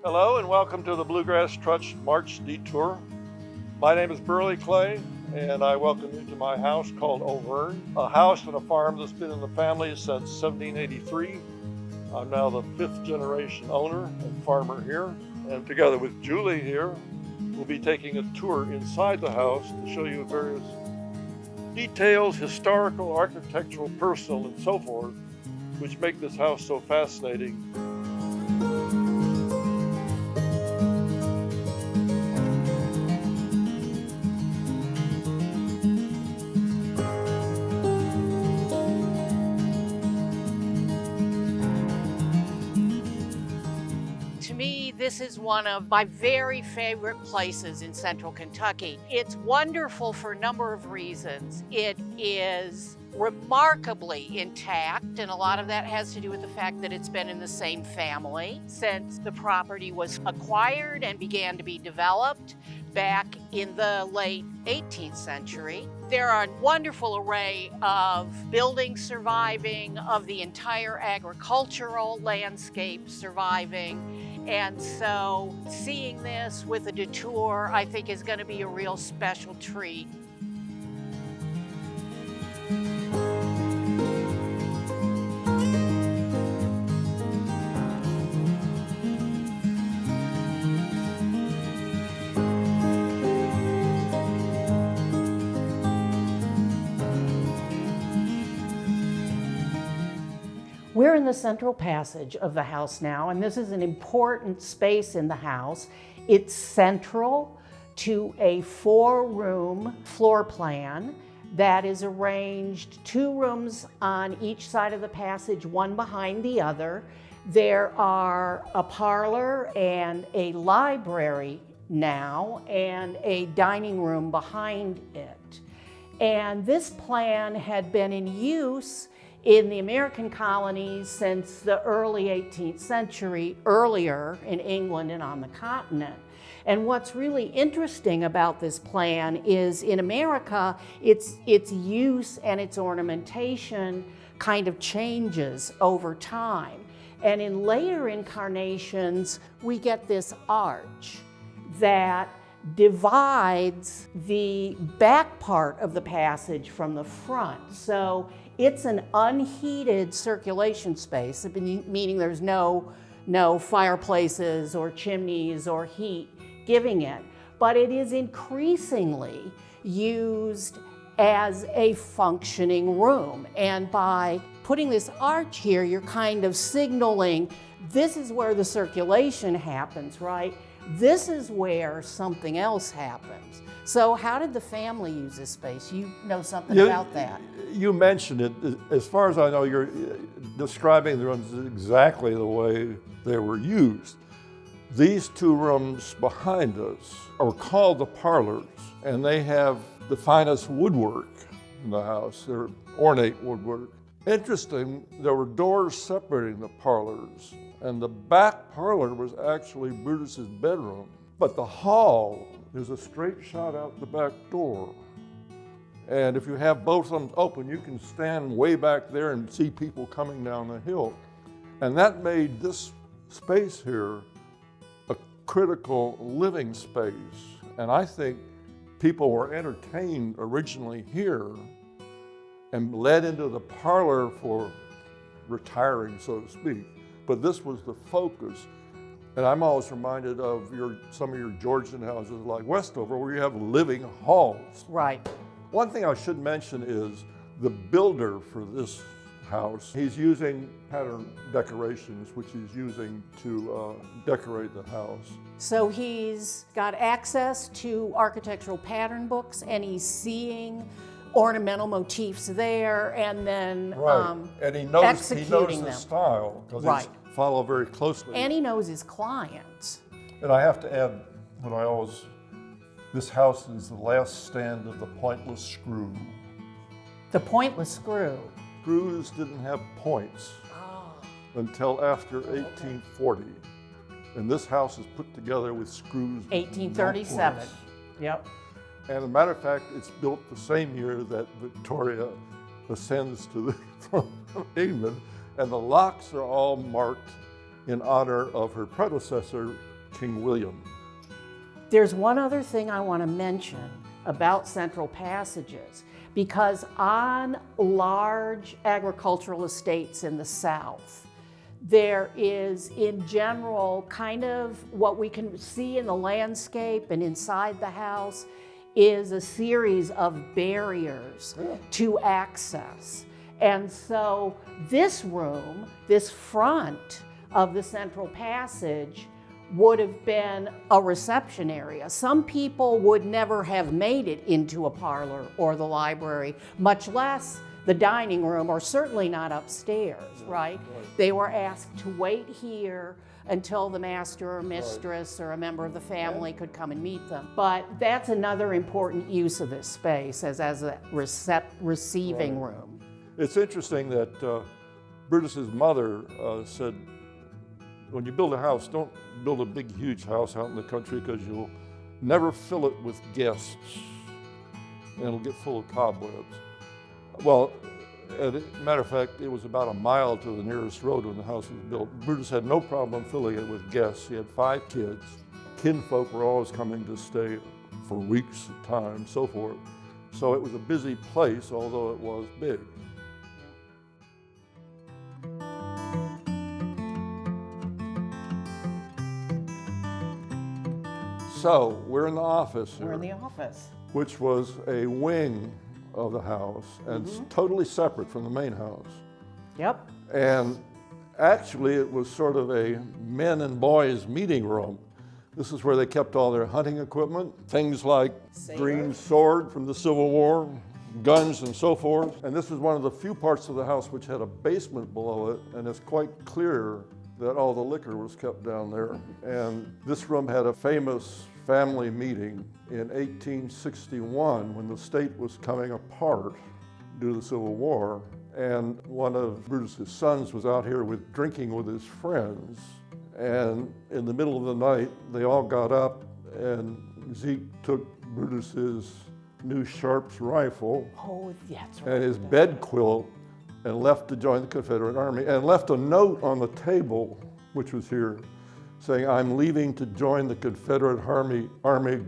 Hello and welcome to the Bluegrass Trust March detour. My name is Brutus Clay and I welcome you to my house called Auvergne, a house and a farm that's been in the family since 1783. I'm now the 5th generation owner and farmer here, and together with Julie here, we'll be taking a tour inside the house to show you various details, historical, architectural, personal, and so forth, which make this house so fascinating. To me, this is one of my very favorite places in central Kentucky. It's wonderful for a number of reasons. It is remarkably intact, and a lot of that has to do with the fact that it's been in the same family since the property was acquired and began to be developed back in the late 18th century. There are a wonderful array of buildings surviving, of the entire agricultural landscape surviving. And so seeing this with a detour, I think, is going to be a real special treat. We're in the central passage of the house now, and this is an important space in the house. It's central to a 4-room floor plan that is arranged 2 rooms on each side of the passage, one behind the other. There are a parlor and a library now, and a dining room behind it. And this plan had been in use in the American colonies since the early 18th century, earlier in England and on the continent. And what's really interesting about this plan is in America, its use and its ornamentation kind of changes over time. And in later incarnations, we get this arch that divides the back part of the passage from the front. So it's an unheated circulation space, meaning there's no fireplaces or chimneys or heat giving it, but it is increasingly used as a functioning room. And by putting this arch here, you're kind of signaling this is where the circulation happens, right? This is where something else happens. So how did the family use this space? You know something about that. You mentioned it. As far as I know, you're describing the rooms exactly the way they were used. These 2 rooms behind us are called the parlors, and they have the finest woodwork in the house. They're ornate woodwork. Interesting, there were doors separating the parlors, and the back parlor was actually Brutus's bedroom. But the hall is a straight shot out the back door. And if you have both of them open, you can stand way back there and see people coming down the hill. And that made this space here a critical living space. And I think people were entertained originally here and led into the parlor for retiring, so to speak. But this was the focus. And I'm always reminded of some of your Georgian houses like Westover, where you have living halls. Right. One thing I should mention is the builder for this house. He's using pattern decorations, which he's using to decorate the house. So he's got access to architectural pattern books, and he's seeing ornamental motifs there, and then and he knows executing the them. style because Right. he's followed very closely. And he knows his clients. And I have to add this house is the last stand of the pointless screw. The pointless screw. Screws didn't have points until after 1840. And this house is put together with screws. 1837. No points. Yep. And as a matter of fact, it's built the same year that Victoria ascends to the throne of England, and the locks are all marked in honor of her predecessor, King William. There's one other thing I want to mention about central passages, because on large agricultural estates in the South, there is in general kind of what we can see in the landscape and inside the house is a series of barriers to access. And so this room, this front of the central passage, would have been a reception area. Some people would never have made it into a parlor or the library, much less the dining room, or certainly not upstairs, right? They were asked to wait here until the master or mistress or a member of the family could come and meet them. But that's another important use of this space as a receiving room. It's interesting that Brutus's mother said, when you build a house, don't build a big, huge house out in the country because you'll never fill it with guests and it'll get full of cobwebs. Well, as a matter of fact, it was about a mile to the nearest road when the house was built. Brutus had no problem filling it with guests. He had 5 kids. Kinfolk were always coming to stay for weeks at a time, so forth. So it was a busy place, although it was big. So we're in the office here. We're in the office. Which was a wing of the house and totally separate from the main house. Yep. And actually it was sort of a men and boys meeting room. This is where they kept all their hunting equipment, things like green sword from the Civil War, guns and so forth. And this was one of the few parts of the house which had a basement below it, and it's quite clear that all the liquor was kept down there. And this room had a famous family meeting in 1861 when the state was coming apart due to the Civil War. And one of Brutus's sons was out here drinking with his friends. And in the middle of the night, they all got up and Zeke took Brutus's new Sharps rifle and his bed quilt and left to join the Confederate Army, and left a note on the table, which was here, saying, "I'm leaving to join the Confederate Army.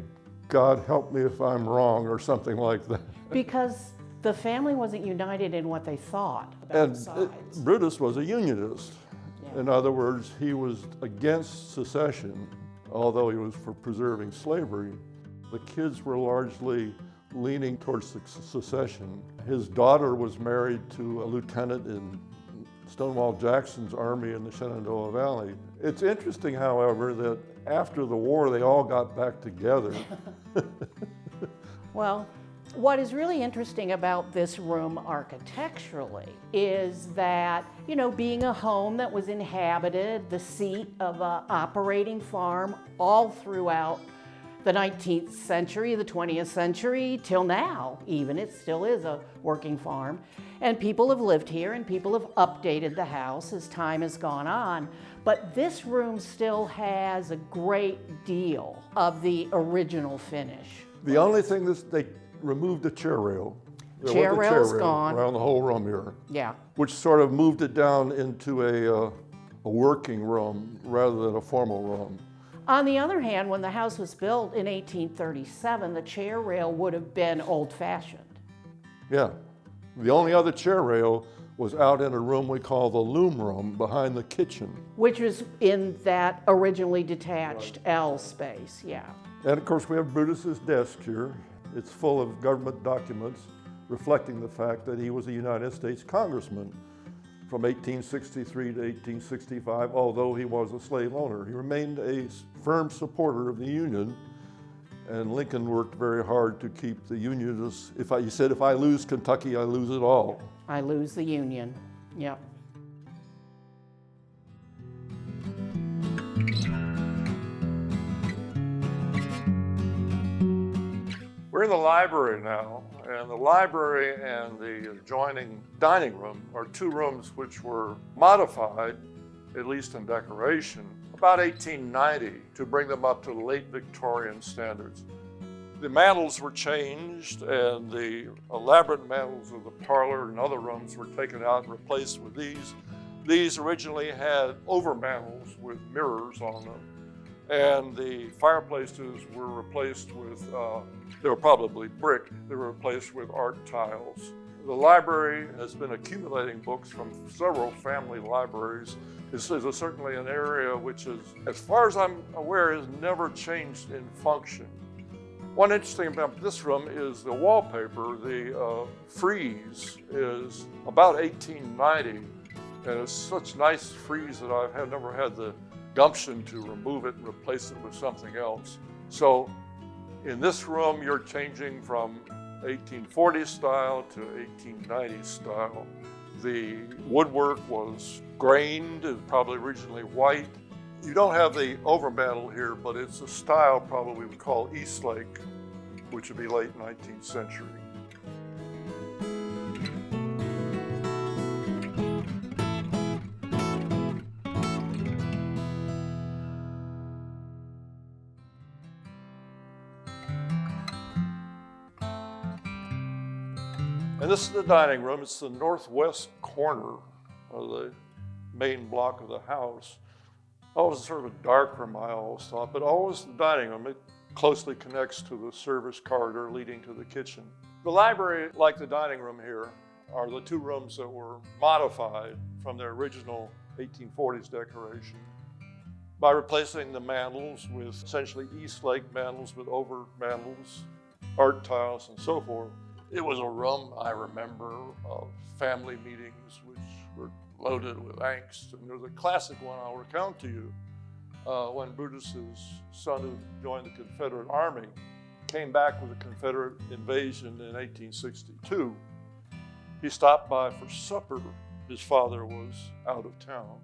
God help me if I'm wrong," or something like that. Because the family wasn't united in what they thought about sides. Brutus was a Unionist. Yeah. In other words, he was against secession, although he was for preserving slavery. The kids were largely leaning towards secession. His daughter was married to a lieutenant in Stonewall Jackson's army in the Shenandoah Valley. It's interesting, however, that after the war, they all got back together. Well, what is really interesting about this room architecturally is that, being a home that was inhabited, the seat of an operating farm all throughout the 19th century, the 20th century, till now even, it still is a working farm. And people have lived here and people have updated the house as time has gone on. But this room still has a great deal of the original finish. The only thing they removed the chair rail. Chair rail's gone. Around the whole room here. Yeah. Which sort of moved it down into a working room rather than a formal room. On the other hand, when the house was built in 1837, the chair rail would have been old-fashioned. Yeah. The only other chair rail was out in a room we call the loom room behind the kitchen. Which was in that originally detached L space, yeah. And of course we have Brutus's desk here. It's full of government documents reflecting the fact that he was a United States congressman from 1863 to 1865, although he was a slave owner. He remained a firm supporter of the Union, and Lincoln worked very hard to keep the Unionists. He said, if I lose Kentucky, I lose it all. I lose the Union, yep. We're in the library now, and the library and the adjoining dining room are 2 rooms which were modified, at least in decoration, about 1890 to bring them up to late Victorian standards. The mantels were changed, and the elaborate mantels of the parlor and other rooms were taken out and replaced with these. These originally had over mantels with mirrors on them. And the fireplaces were replaced with, they were probably brick, they were replaced with art tiles. The library has been accumulating books from several family libraries. This is certainly an area which is, as far as I'm aware, has never changed in function. One interesting thing about this room is the wallpaper. The frieze is about 1890, and it's such nice frieze that I've never had the gumption to remove it and replace it with something else. So in this room, you're changing from 1840s style to 1890s style. The woodwork was grained, it was probably originally white. You don't have the overmantel here, but it's a style probably we would call Eastlake, which would be late 19th century. And this is the dining room. It's the northwest corner of the main block of the house. Always sort of a dark room, I always thought, but always the dining room. It closely connects to the service corridor leading to the kitchen. The library, like the dining room here, are the two rooms that were modified from their original 1840s decoration by replacing the mantels with essentially Eastlake mantels with over mantels, art tiles, and so forth. It was a room, I remember, of family meetings which were loaded with angst. And there's a classic one I'll recount to you. When Brutus's son, who joined the Confederate Army, came back with the Confederate invasion in 1862, he stopped by for supper. His father was out of town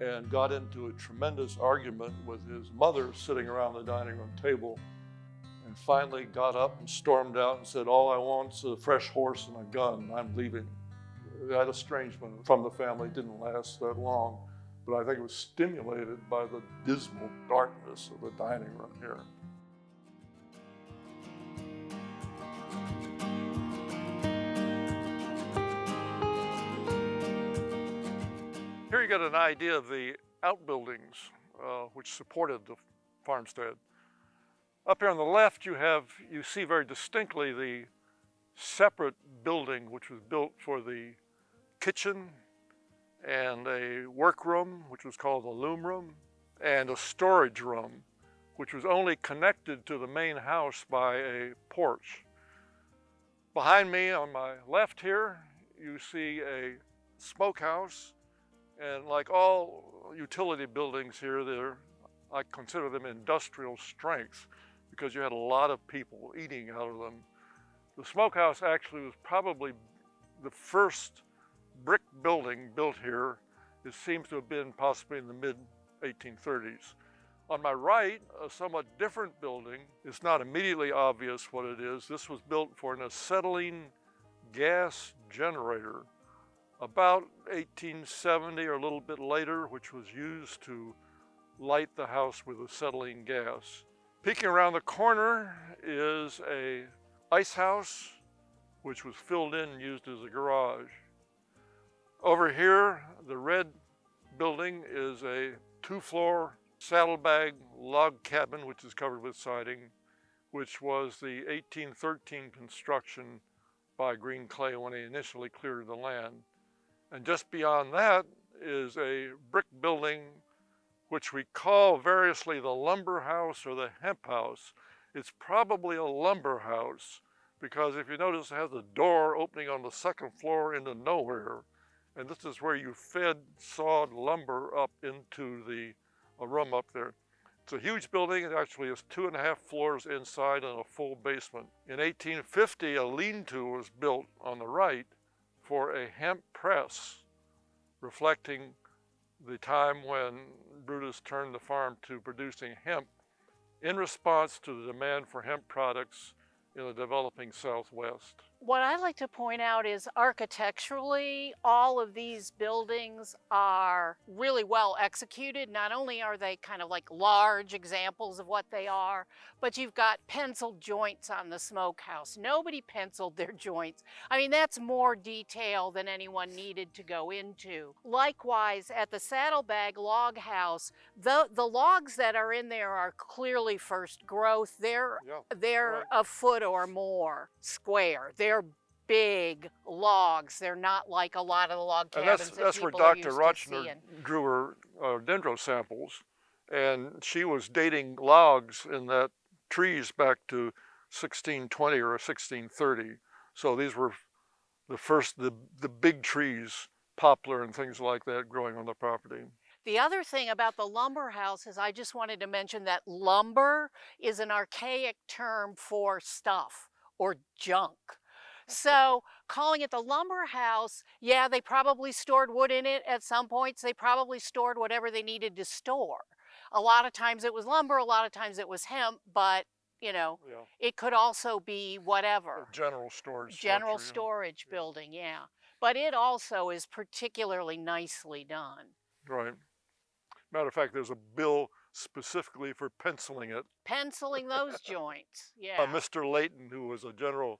and got into a tremendous argument with his mother sitting around the dining room table, and finally got up and stormed out and said, "All I want is a fresh horse and a gun. I'm leaving." That estrangement from the family didn't last that long, but I think it was stimulated by the dismal darkness of the dining room here. Here you get an idea of the outbuildings which supported the farmstead. Up here on the left, you see very distinctly the separate building which was built for the kitchen and a workroom, which was called the loom room, and a storage room, which was only connected to the main house by a porch. Behind me on my left here, you see a smokehouse, and like all utility buildings here, I consider them industrial strength, because you had a lot of people eating out of them. The smokehouse actually was probably the first brick building built here. It seems to have been possibly in the mid-1830s. On my right, a somewhat different building. It's not immediately obvious what it is. This was built for an acetylene gas generator about 1870 or a little bit later, which was used to light the house with acetylene gas. Peeking around the corner is a ice house, which was filled in and used as a garage. Over here, the red building is a 2-floor saddlebag log cabin, which is covered with siding, which was the 1813 construction by Green Clay when they initially cleared the land. And just beyond that is a brick building which we call variously the lumber house or the hemp house. It's probably a lumber house because if you notice, it has a door opening on the second floor into nowhere. And this is where you fed sawed lumber up into a room up there. It's a huge building. It actually has 2.5 floors inside and a full basement. In 1850, a lean-to was built on the right for a hemp press, reflecting the time when Brutus turned the farm to producing hemp in response to the demand for hemp products in the developing Southwest. What I like to point out is architecturally, all of these buildings are really well executed. Not only are they kind of like large examples of what they are, but you've got penciled joints on the smokehouse. Nobody penciled their joints. I mean, that's more detail than anyone needed to go into. Likewise, at the Saddlebag Log House, the logs that are in there are clearly first growth. They're right. a foot or more square. They're big logs. They're not like a lot of the log And cabins that's that where people are Dr. used to Rochner seeing. drew her dendro samples, and she was dating logs in that trees back to 1620 or 1630. So these were the big trees, poplar and things like that, growing on the property. The other thing about the lumber house is I just wanted to mention that lumber is an archaic term for stuff or junk. So calling it the lumber house, yeah, they probably stored wood in it at some points. They probably stored whatever they needed to store. A lot of times it was lumber, a lot of times it was hemp, but you know, it could also be whatever. A general storage General structure, storage building, yeah. But it also is particularly nicely done. Right. Matter of fact, there's a bill specifically for penciling it. Penciling those joints, yeah. Mr. Layton, who was a general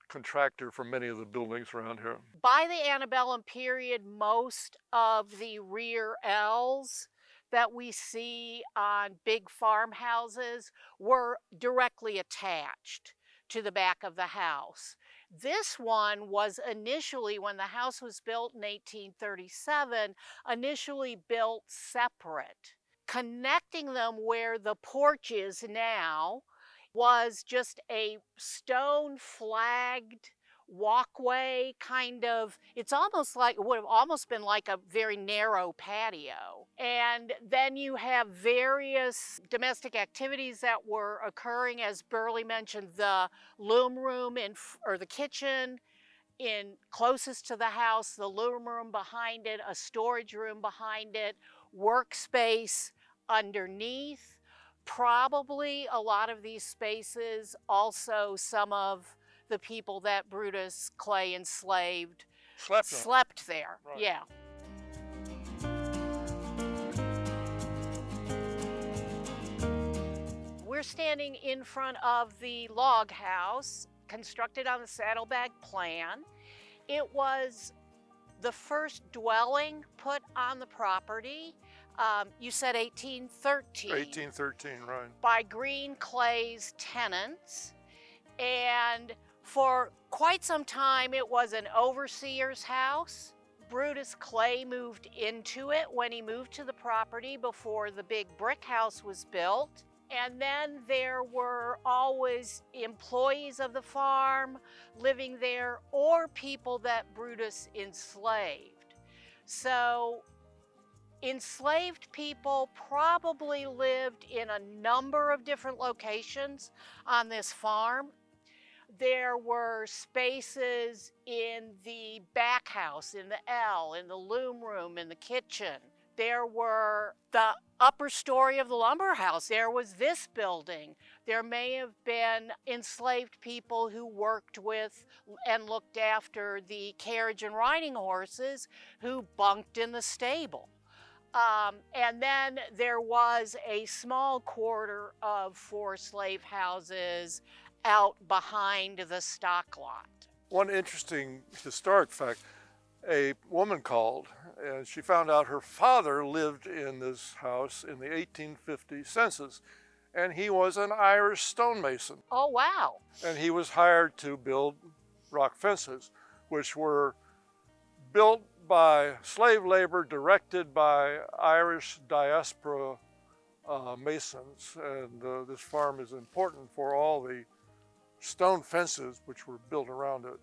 contractor for many of the buildings around here. By the antebellum period, most of the rear L's that we see on big farmhouses were directly attached to the back of the house. This one was initially, when the house was built in 1837, initially built separate. Connecting them where the porch is now was just a stone flagged walkway, kind of. It's almost like, it would have almost been like a very narrow patio. And then you have various domestic activities that were occurring. As Burley mentioned, the loom room or the kitchen in closest to the house, the loom room behind it, a storage room behind it, workspace underneath. Probably a lot of these spaces, also some of the people that Brutus Clay enslaved slept there. Right. Yeah. We're standing in front of the log house constructed on the Saddlebag plan. It was the first dwelling put on the property. You said 1813. 1813, right. By Green Clay's tenants. And for quite some time, it was an overseer's house. Brutus Clay moved into it when he moved to the property before the big brick house was built. And then there were always employees of the farm living there or people that Brutus enslaved. So enslaved people probably lived in a number of different locations on this farm. There were spaces in the back house, in the L, in the loom room, in the kitchen. There were the upper story of the lumber house. There was this building. There may have been enslaved people who worked with and looked after the carriage and riding horses who bunked in the stable. And then there was a small quarter of 4 slave houses out behind the stock lot. One interesting historic fact, a woman called and she found out her father lived in this house in the 1850 census, and he was an Irish stonemason. Oh, wow. And he was hired to build rock fences, which were built by slave labor, directed by Irish diaspora masons. And this farm is important for all the stone fences which were built around it.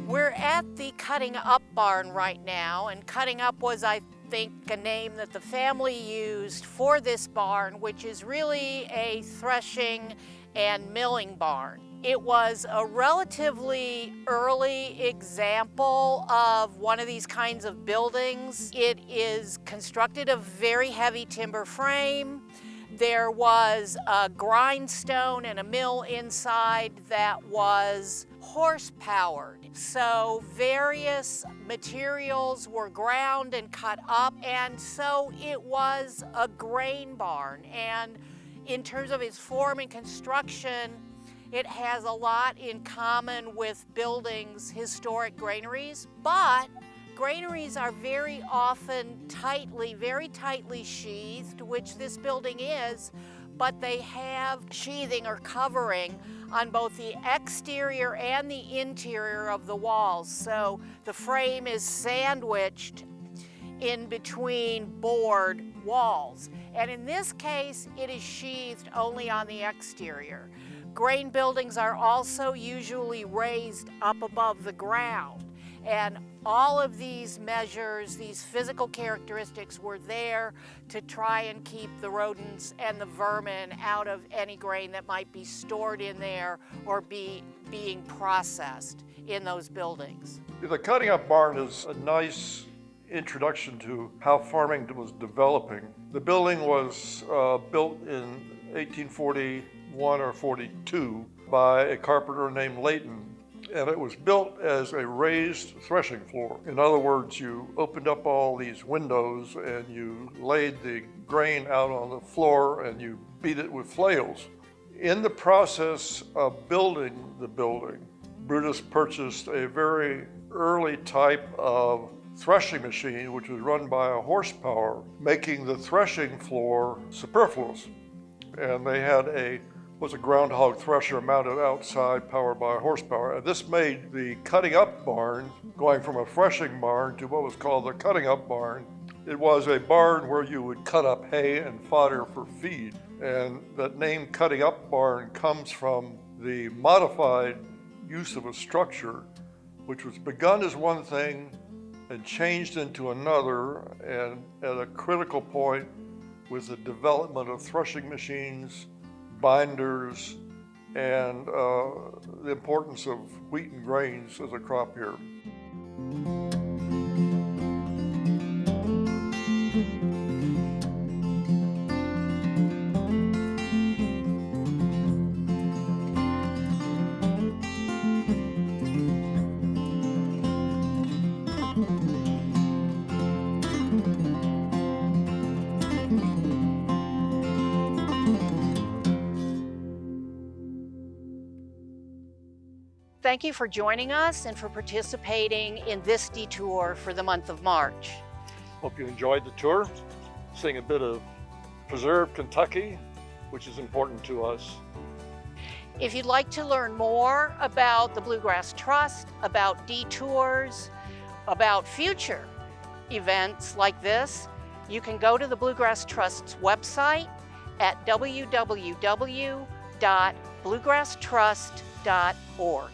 We're at the cutting up barn right now, and cutting up was, I think a name that the family used for this barn, which is really a threshing and milling barn. It was a relatively early example of one of these kinds of buildings. It is constructed of very heavy timber frame. There was a grindstone and a mill inside that was horse-powered. So various materials were ground and cut up, and so it was a grain barn. And in terms of its form and construction, it has a lot in common with buildings, historic granaries, but granaries are very often very tightly sheathed, which this building is, but they have sheathing or covering on both the exterior and the interior of the walls. So the frame is sandwiched in between board walls. And in this case, it is sheathed only on the exterior. Grain buildings are also usually raised up above the ground. And all of these measures, these physical characteristics were there to try and keep the rodents and the vermin out of any grain that might be stored in there or being processed in those buildings. The cutting up barn is a nice introduction to how farming was developing. The building was built in 1841 or 42 by a carpenter named Leighton, and it was built as a raised threshing floor. In other words, you opened up all these windows and you laid the grain out on the floor and you beat it with flails. In the process of building the building, Brutus purchased a very early type of threshing machine, which was run by a horsepower, making the threshing floor superfluous. And they had a groundhog thresher mounted outside, powered by horsepower. And this made the cutting up barn, going from a threshing barn to what was called the cutting up barn. It was a barn where you would cut up hay and fodder for feed. And that name cutting up barn comes from the modified use of a structure, which was begun as one thing and changed into another, and at a critical point with the development of threshing machines, binders, and the importance of wheat and grains as a crop here. Thank you for joining us and for participating in this detour for the month of March. Hope you enjoyed the tour, seeing a bit of preserved Kentucky, which is important to us. If you'd like to learn more about the Bluegrass Trust, about detours, about future events like this, you can go to the Bluegrass Trust's website at www.bluegrasstrust.org.